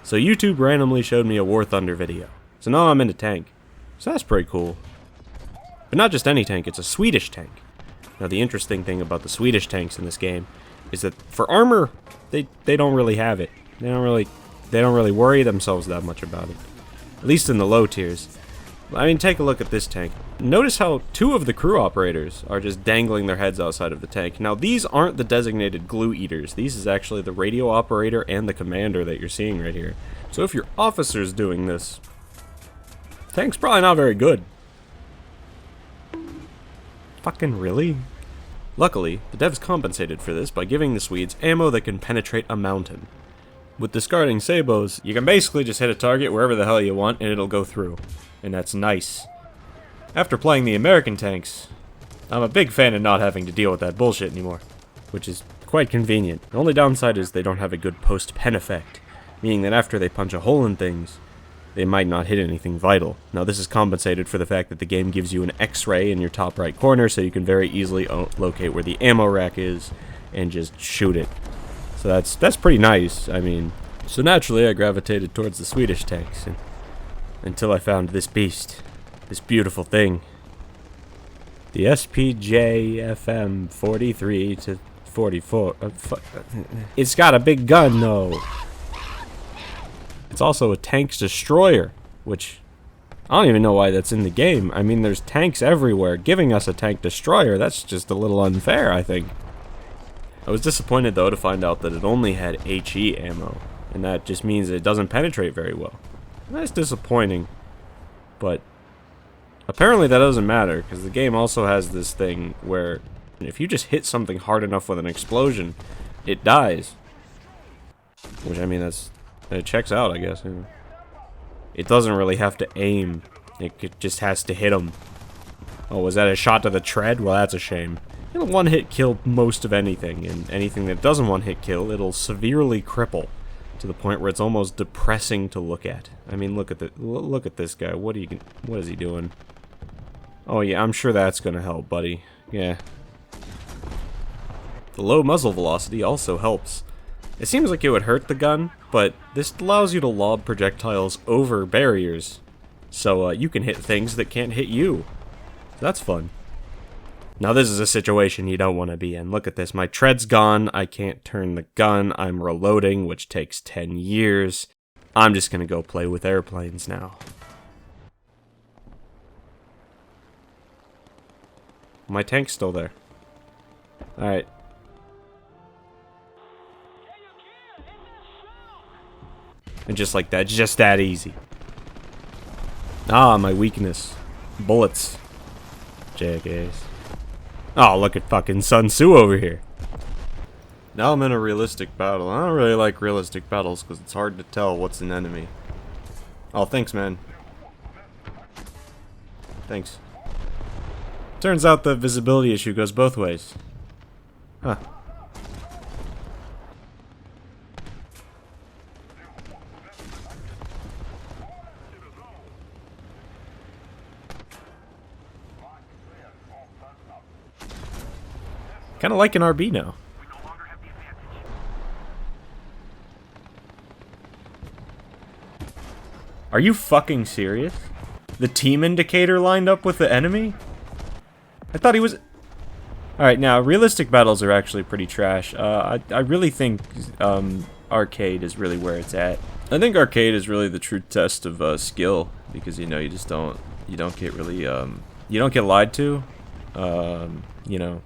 So YouTube randomly showed me a War Thunder video. So now I'm into tank. So that's pretty cool. But not just any tank, it's a Swedish tank. Now the interesting thing about the Swedish tanks in this game is that for armor, they don't really have it. They don't really worry themselves that much about it. At least in the low tiers. I mean, take a look at this tank. Notice how two of the crew operators are just dangling their heads outside of the tank. Now, these aren't the designated glue eaters. These is actually the radio operator and the commander that you're seeing right here. So if your officer's doing this, tank's probably not very good. Fucking really? Luckily, the devs compensated for this by giving the Swedes ammo that can penetrate a mountain. With discarding sabos, you can basically just hit a target wherever the hell you want and it'll go through. And that's nice. After playing the American tanks, I'm a big fan of not having to deal with that bullshit anymore, which is quite convenient. The only downside is they don't have a good post-pen effect, meaning that after they punch a hole in things, they might not hit anything vital. Now this is compensated for the fact that the game gives you an X-ray in your top right corner, so you can very easily locate where the ammo rack is and just shoot it. So that's pretty nice. I mean, so naturally I gravitated towards the Swedish tanks until I found this beast, this beautiful thing. The SPJFM 43 to 44. It's got a big gun though. It's also a tanks destroyer, which I don't even know why that's in the game. I mean, there's tanks everywhere. Giving us a tank destroyer, that's just a little unfair, I think. I was disappointed though to find out that it only had HE ammo, and that just means it doesn't penetrate very well. That's disappointing, but apparently that doesn't matter, because the game also has this thing where if you just hit something hard enough with an explosion, it dies. Which, I mean, it checks out, I guess. It doesn't really have to aim, it just has to hit them. Oh, was that a shot to the tread? Well, that's a shame. It'll one-hit kill most of anything, and anything that doesn't one-hit kill, it'll severely cripple to the point where it's almost depressing to look at. I mean, look at this guy. What is he doing? Oh yeah, I'm sure that's gonna help, buddy. Yeah. The low muzzle velocity also helps. It seems like it would hurt the gun, but this allows you to lob projectiles over barriers, so you can hit things that can't hit you. That's fun. Now this is a situation you don't want to be in. Look at this, my tread's gone, I can't turn the gun, I'm reloading, which takes 10 years. I'm just gonna go play with airplanes now. My tank's still there. Alright. And just like that, just that easy. Ah, my weakness. Bullets. JKs. Oh, look at fucking Sun Tzu over here. Now I'm in a realistic battle. I don't really like realistic battles because it's hard to tell what's an enemy. Oh, thanks, man. Thanks. Turns out the visibility issue goes both ways. Huh. Kind of like an RB now. Are you fucking serious? The team indicator lined up with the enemy? I thought he was... Alright, now, realistic battles are actually pretty trash. I really think arcade is really where it's at. I think arcade is really the true test of skill, because, you know, you don't get really, you don't get lied to. You know,